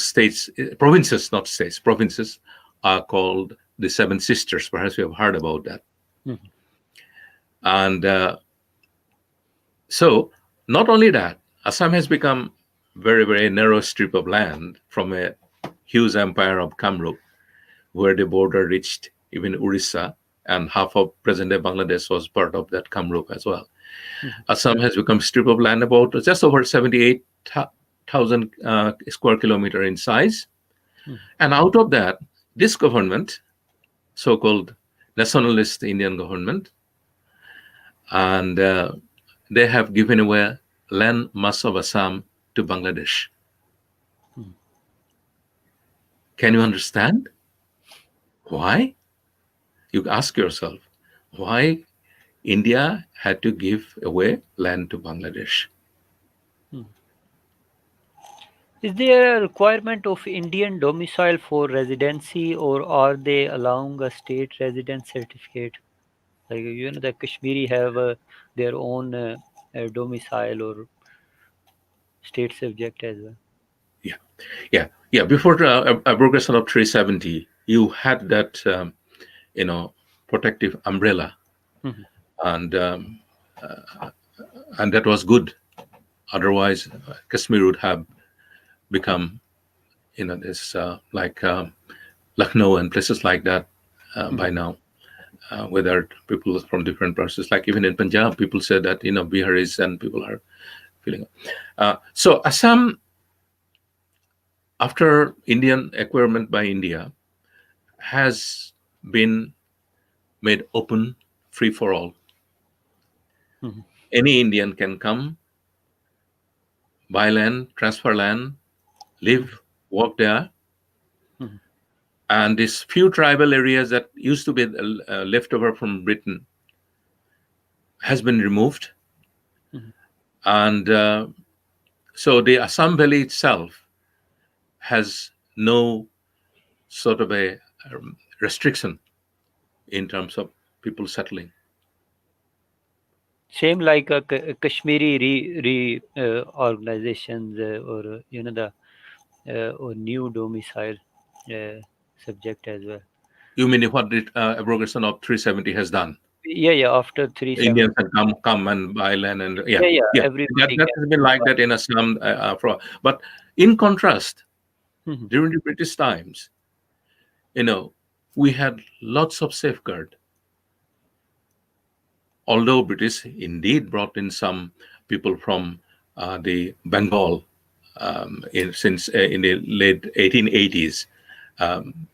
states, provinces, not states, provinces are called the Seven Sisters. Perhaps you have heard about that. mhm, And so, not only that, Assam has become very, very narrow strip of land from a huge empire of Kamrup, where the border reached even Orissa, and half of present-day Bangladesh was part of that Kamrup as well. mhm, Assam has become a strip of land about just over 78,000 square kilometer in size. mhm, And out of that, this government, so-called nationalist Indian government, and they have given away land mass of Assam to Bangladesh. mhm. Can you understand why? You ask yourself, why India had to give away land to Bangladesh? Hmm. Is there a requirement of Indian domicile for residency, or are they allowing a state residence certificate? Like the Kashmiri have their own domicile or state subject as well. Yeah, yeah. Before the abrogation of 370, you had that, you know, protective umbrella, Mhm, and and that was good. Otherwise, Kashmir would have become, this like Lucknow and places like that by Mhm. now. Whether people from different places, like even in Punjab, people say that Biharis and people are feeling. So Assam, after Indian acquirement by India, has been made open, free for all. Mhm. Any Indian can come, buy land, transfer land, Mhm. live, work there. Mhm. And these few tribal areas that used to be left over from Britain has been removed. Mhm. And so the Assam Valley itself has no sort of a restriction in terms of people settling. Same like a Kashmiri organizations, or the or new domicile uh, subject as well. You mean what the abrogation of 370 has done? Yeah, yeah. After Indians 370, can come and buy land, and yeah, yeah, yeah. yeah. That Everybody that has been like that in Assam. But in contrast, can. during the British times, you know, we had lots of safeguard. Although British indeed brought in some people from the Bengal in the late 1880s, and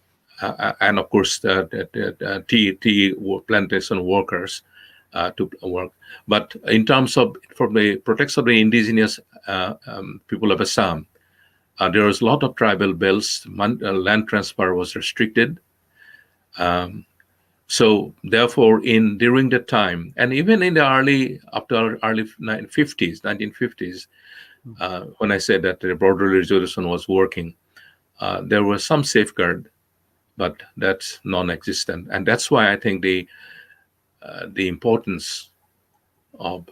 of course the tea plantation workers to work. But in terms of for the protection of the indigenous people of Assam, there was a lot of tribal belts. Land transfer was restricted. Um, so therefore, in during the time, and even in the early 1950s, when I said that the border resolution was working, there was some safeguard, but that's non-existent, and that's why I think the importance of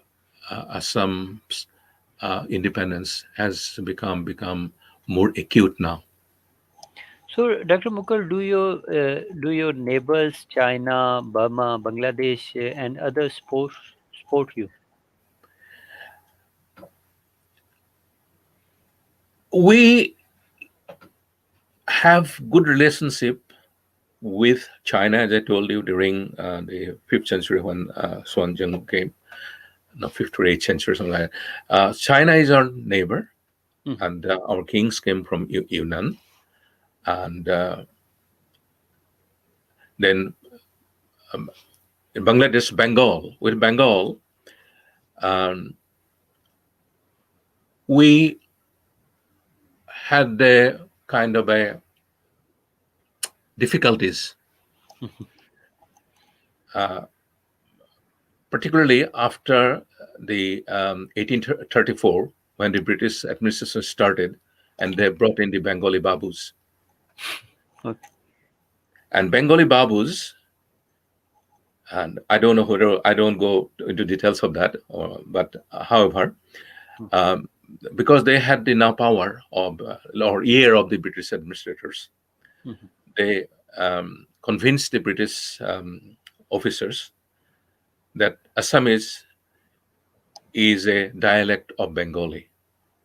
Assam's independence has become more acute now. So, Dr. Mukul, do your neighbors, China, Burma, Bangladesh, and others support you? We have good relationship with China, as I told you, during the 5th century when Xuanzang came, no, 5th or 8th century, something like that. China is our neighbor, Mhm. and our kings came from Yunnan. And then in Bangladesh, with Bengal, um, we had the kind of a difficulties, uh, particularly after the 1834, when the British administration started, and they brought in the Bengali Babus. Okay. And Bengali Babus, and I don't know whether I don't go into details of that, but however, um, because they had the now power of or ear of the British administrators, Mhm. they convinced the British officers that Assamese is a dialect of Bengali.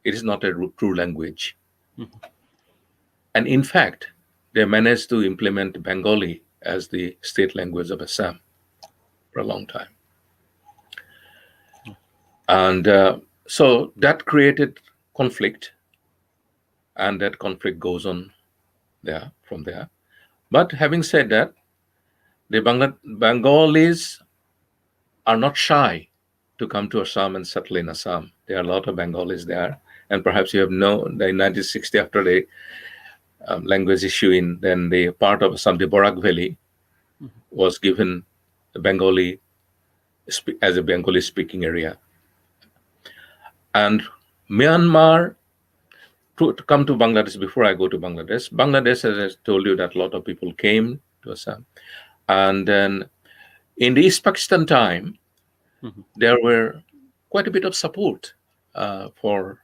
It is not a true language. Mhm. And in fact, they managed to implement Bengali as the state language of Assam for a long time. And so that created conflict, and that conflict goes on there from there. But having said that, the Bengalis are not shy to come to Assam and settle in Assam. There are a lot of Bengalis there. And perhaps you have known that in 1960, after the language issue in then the part of Assam, the Borak Valley, Mhm. was given the Bengali as a Bengali speaking area. And Myanmar, to come to Bangladesh before I go to Bangladesh, Bangladesh, as I told you, that a lot of people came to Assam. And then in the East Pakistan time, Mhm. there were quite a bit of support for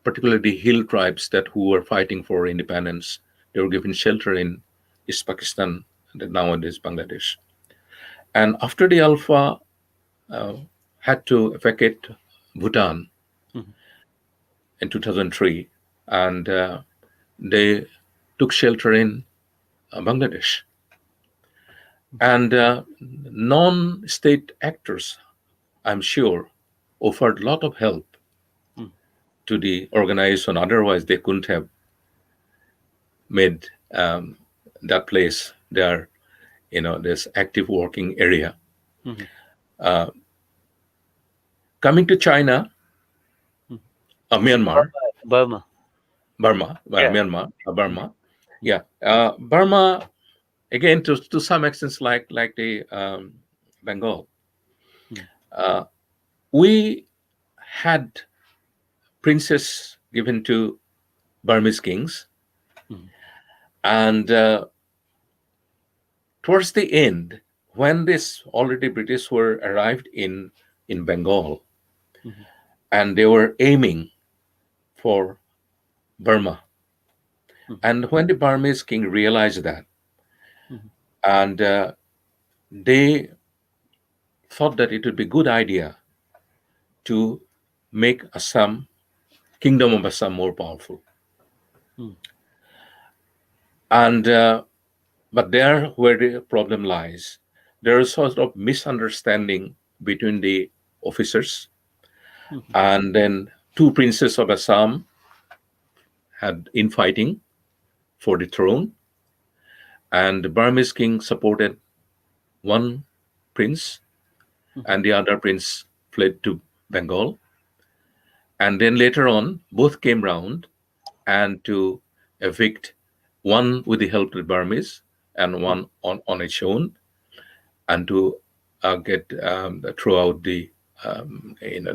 particularly the hill tribes that who were fighting for independence. They were given shelter in East Pakistan, that nowadays Bangladesh. And after the Alpha had to vacate Bhutan Mhm. in 2003, and they took shelter in Bangladesh. And non-state actors, I'm sure, offered a lot of help Mhm. to the organization. Otherwise, they couldn't have made that place their, this active working area. Mhm. Coming to China, Mhm. Myanmar, Burma. Burma, Yeah. Myanmar, Mhm. Burma, Mhm. yeah, Burma again to some extent like the Bengal. Mhm. Uh, we had princes given to Burmese kings, Mhm. and towards the end, when this already British were arrived in Bengal, Mhm. and they were aiming for Burma, Mhm. and when the Burmese king realized that, Mhm. and they thought that it would be a good idea to make Assam, Kingdom of Assam, more powerful, Mhm. and but there where the problem lies, there is sort of misunderstanding between the officers, Mhm. and then two princes of Assam had infighting for the throne, and the Burmese king supported one prince, Mhm. and the other prince fled to Bengal. And then later on, both came round and to evict one with the help of the Burmese and Mhm. one on its own, and to get throughout the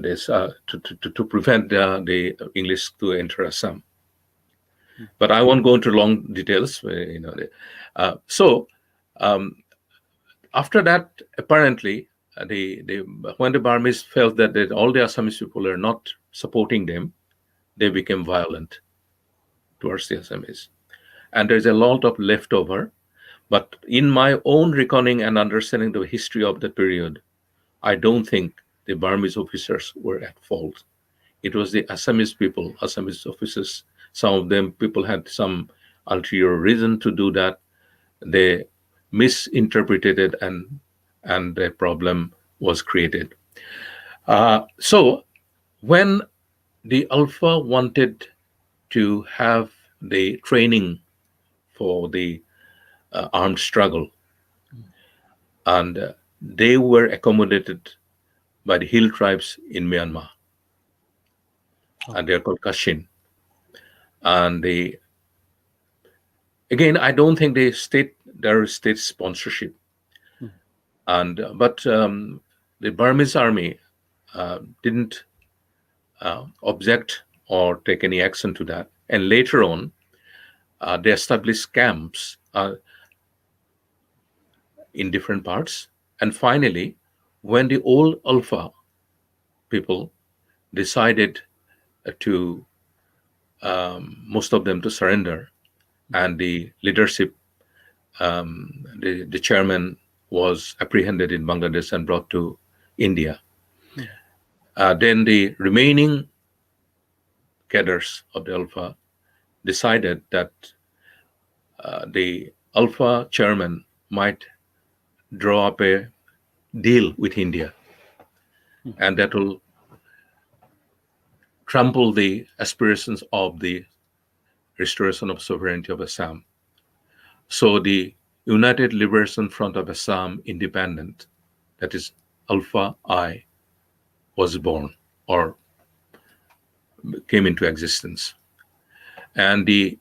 this to prevent the English to enter Assam. Mhm. But I won't go into long details. So um, after that, apparently, the when the Burmese felt that all the Assamese people are not supporting them, they became violent towards the Assamese, and there's a lot of leftover. But in my own reckoning and understanding the history of the period, I don't think the Burmese officers were at fault. It was the Assamese people, Assamese officers. Some of them people had some ulterior reason to do that. They misinterpreted it, and the problem was created. So when the Alpha wanted to have the training for the armed struggle, Mhm. and they were accommodated by the hill tribes in Myanmar, Oh. and they're called Kashin. And they, again, I don't think there is state sponsorship, Mhm. and but the Burmese army didn't object or take any action to that. And later on, they established camps in different parts. And finally, when the old Alpha people decided to most of them to surrender, Mhm. and the leadership, the chairman was apprehended in Bangladesh and brought to India. Mhm. Then the remaining cadres of the Alpha decided that the Alpha chairman might draw up a deal with India, Mhm. and that will trample the aspirations of the restoration of sovereignty of Assam. So the United Liberation Front of Assam Independent, that is Alpha I, was born or came into existence. And the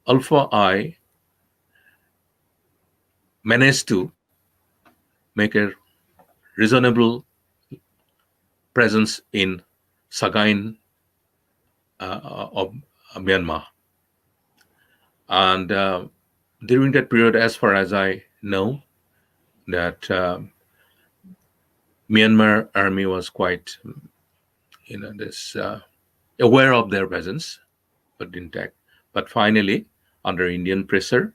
Alpha I managed to make a reasonable presence in Sagain of Myanmar. And during that period, as far as I know, that Myanmar army was quite, this aware of their presence, but intact. But finally, under Indian pressure,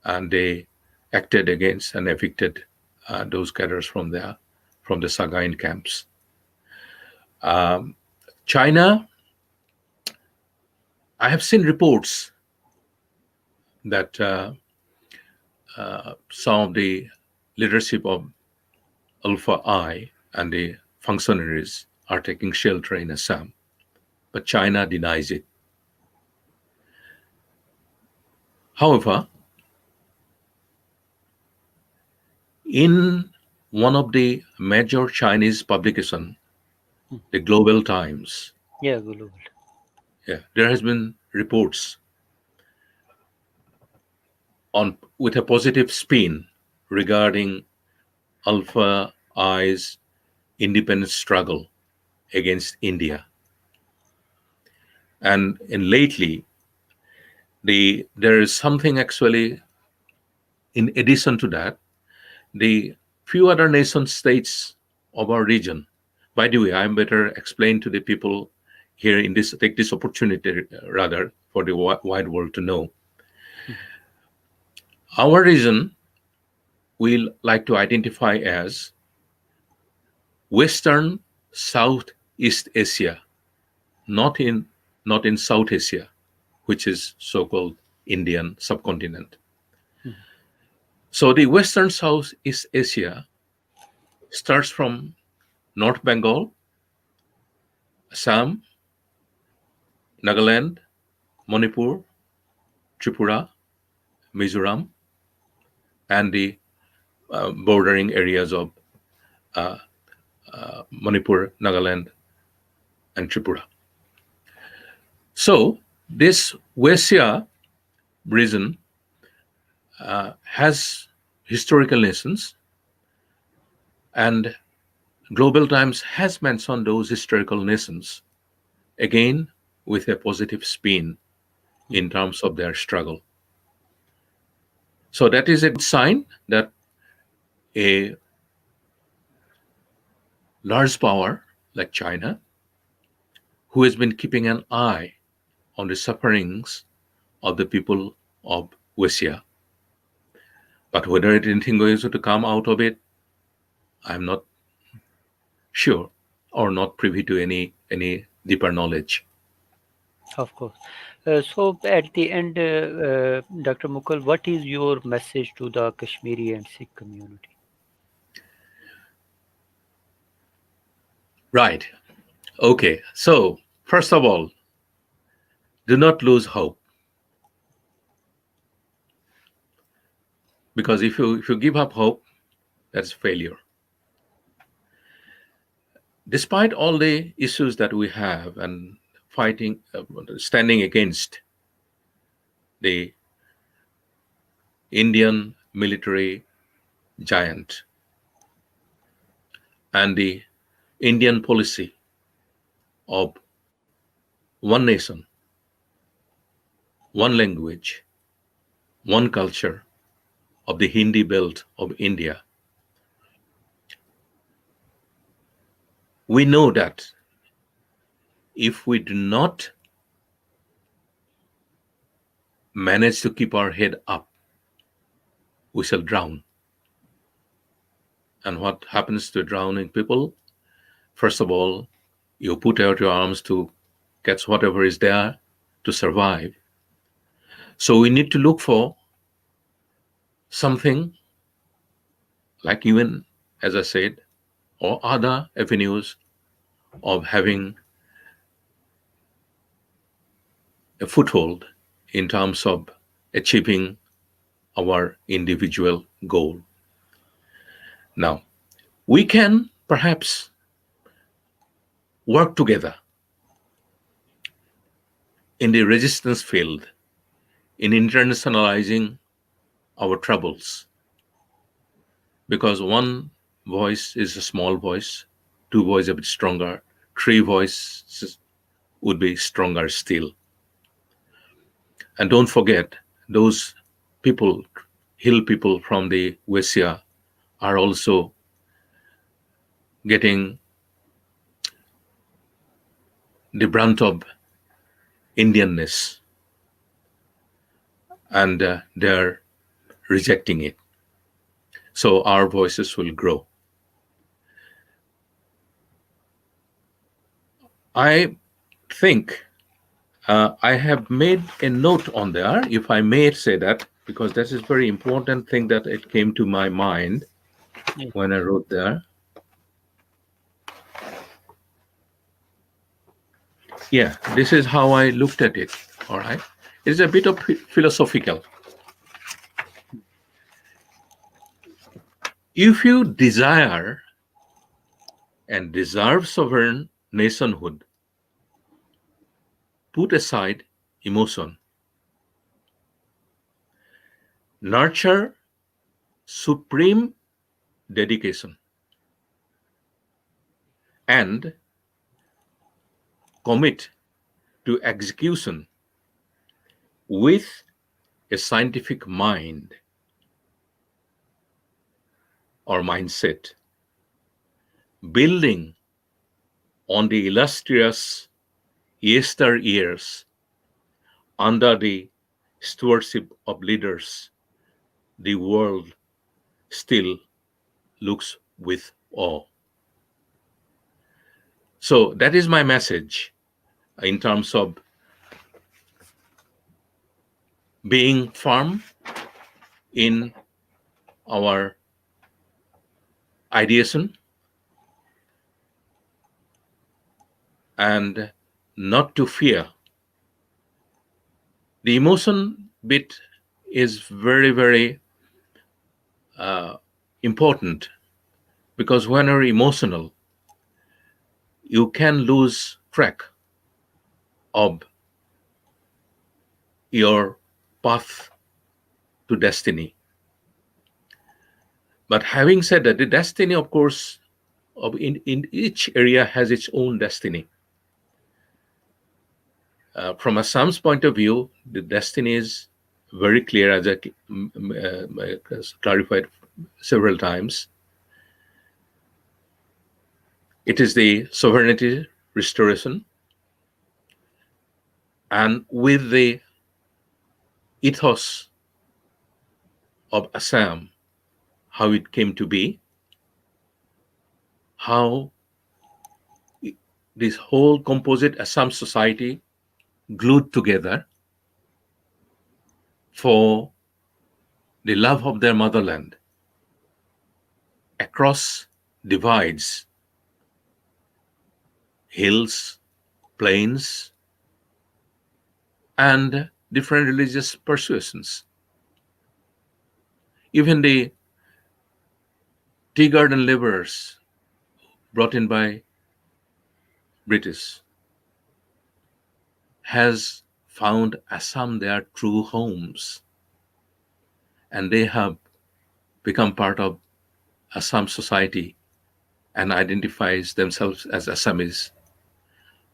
and they acted against and evicted those cadres from the Sagain camps. Um, China, I have seen reports that some of the leadership of Alpha I and the functionaries are taking shelter in Assam, but China denies it. However, in one of the major Chinese publication, Hmm. the Global Times, Yeah, global. yeah, there has been reports on with a positive spin regarding Alpha I's independence struggle against India. And in lately, there is something actually in addition to that, the few other nation states of our region. By the way, I'm better explain to the people here in this take this opportunity rather for the wide world to know. Hmm. Our region we like to identify as Western Southeast Asia, not in not in South Asia, which is so-called Indian subcontinent. Hmm. So the Western Southeast Asia starts from North Bengal, Assam, Nagaland, Manipur, Tripura, Mizoram, and the bordering areas of uh, Manipur, Nagaland, and Tripura. So this Western region has historical nations, and Global Times has mentioned those historical nations again with a positive spin Hmm. in terms of their struggle. So that is a good sign that a large power like China, who has been keeping an eye on the sufferings of the people of Wessia, but whether anything is going to come out of it, I'm not sure or not privy to any deeper knowledge. Of course. So at the end, Dr. Mukul, what is your message to the Kashmiri and Sikh community? Right. Okay. So first of all, do not lose hope because if you give up hope, that's failure. Despite all the issues that we have and fighting, standing against the Indian military giant and the Indian policy of one nation, one language, one culture of the Hindi belt of India, we know that if we do not manage to keep our head up, we shall drown. And what happens to drowning people? First of all, you put out your arms to catch whatever is there to survive. So we need to look for something like even, as I said, or other avenues of having a foothold in terms of achieving our individual goal. Now, we can perhaps work together in the resistance field in internationalizing our troubles because one voice is a small voice, two voices a bit stronger, three voices would be stronger still. And don't forget, those people, hill people from the Wessia, are also getting the brunt of Indianness and they're rejecting it. So our voices will grow. I think I have made a note on there, if I may say that, because that is very important thing that it came to my mind Yes. when I wrote there. Yeah, this is how I looked at it. All right. It's a bit of philosophical. If you desire and deserve sovereign nationhood, put aside emotion, nurture supreme dedication, and commit to execution with a scientific mind or mindset, building on the illustrious yesteryears under the stewardship of leaders the world still looks with awe. So that is my message in terms of being firm in our ideation and not to fear. The emotion bit is very, very uh, important because when you're emotional, you can lose track of your path to destiny. But having said that, the destiny, of course, of in each area has its own destiny. From Assam's point of view, the destiny is very clear, as I clarified several times. It is the sovereignty restoration, and with the ethos of Assam, how it came to be, how this whole composite Assam society glued together for the love of their motherland across divides, hills, plains, and different religious persuasions. Even the tea garden laborers brought in by British has found Assam their true homes, and they have become part of Assam society and identifies themselves as Assamese.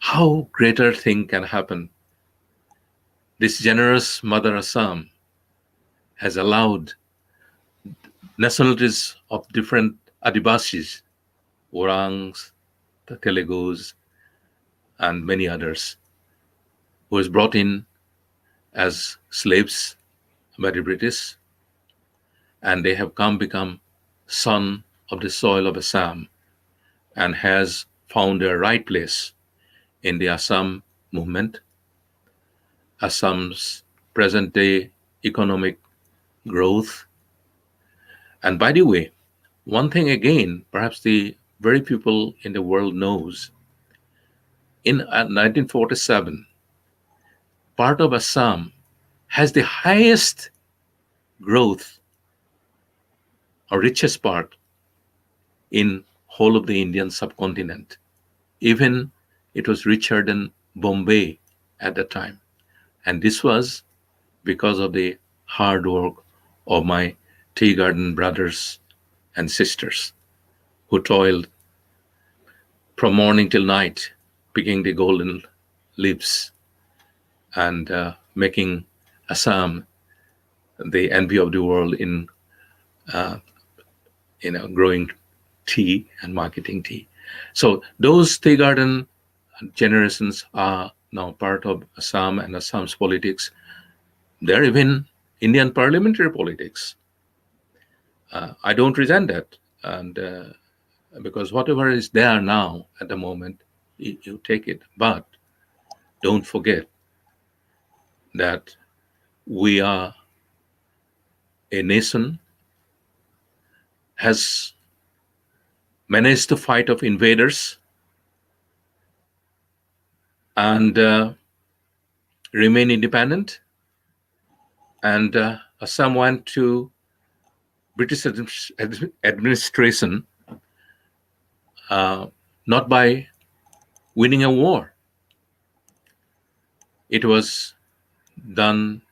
How greater thing can happen? This generous Mother Assam has allowed nationalities of different Adivasis, Orangs, the Telugus, and many others, who was brought in as slaves by the British, and they have become son of the soil of Assam and has found their right place in the Assam movement, Assam's present day economic growth. And by the way, one thing again, perhaps the very people in the world knows, in 1947, part of Assam has the highest growth or richest part in whole of the Indian subcontinent. Even it was richer than Bombay at the time. And this was because of the hard work of my tea garden brothers and sisters who toiled from morning till night, picking the golden leaves and making Assam the envy of the world in growing tea and marketing tea. So those tea garden generations are now part of Assam and Assam's politics. They're even Indian parliamentary politics. I don't resent that, and because whatever is there now at the moment you take it. But don't forget that we are a nation has managed to fight off invaders and remain independent. And Assam went to British administration uh, not by winning a war. It was done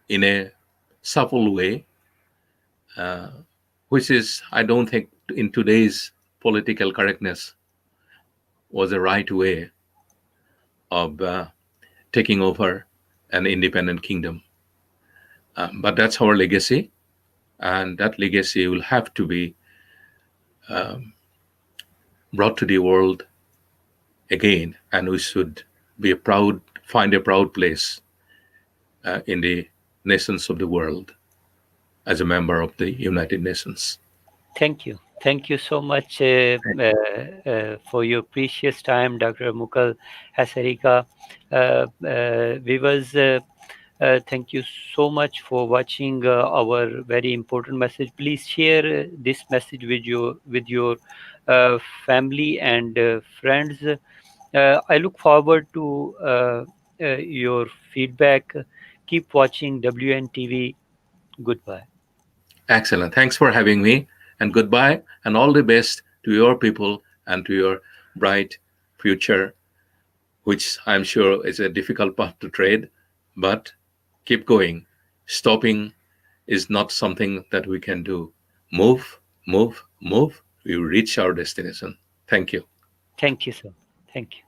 in a supple way, uh, which is, I don't think, in today's political correctness, was the right way of taking over an independent kingdom. But that's our legacy, and that legacy will have to be brought to the world again, and we should be a proud, find a proud place in the nations of the world as a member of the United Nations. Thank you. Thank you so much for your precious time, Dr. Mukul Hasarika. Viewers, thank you so much for watching our very important message. Please share this message with your uh, family and friends. I look forward to your feedback. Keep watching WNTV. Goodbye. Excellent. Thanks for having me, and goodbye, and all the best to your people and to your bright future, which I'm sure is a difficult path to trade, but keep going. Stopping is not something that we can do. Move, move, move. We will reach our destination. Thank you. Thank you, sir. Thank you.